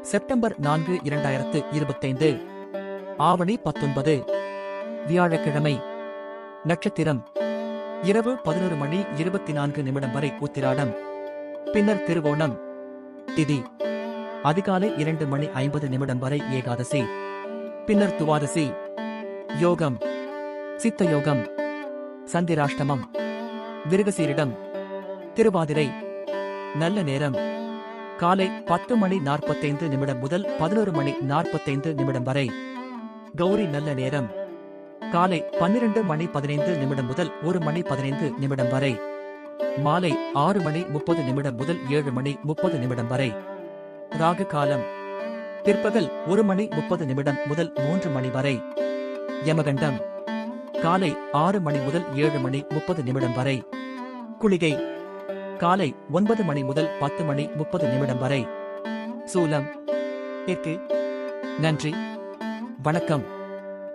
September 4 2025 ஆவணி 19 வியாழக்கிழமை. நட்சத்திரம் இரவு 11:24 வரை உத்திராடம், பின்னர் திருவோணம். திதி அதிகாலை 2:50 வரை ஏகாதசி, பின்னர் துவாதசி. யோகம் சித்த யோகம், சந்திராஷ்டமம், விருகசீரிடம், திருவாதிரை. நல்ல நேரம் காலை 10:45 முதல் 11:45 வரை. கௌரி நல்ல நேரம் காலை 12:15 முதல் 1:15 வரை. மாலை 6:30 முதல் 7:30 வரை. ராகு காலம் பிற்பகல் 1:30 முதல் 3 மணி வரை. யமகண்டம் காலை 6 மணி முதல் 7:30 வரை. குளிகை காலை 9 மணி முதல் 10:30 வரை. சூலம் தெற்கு. நன்றி, வணக்கம்.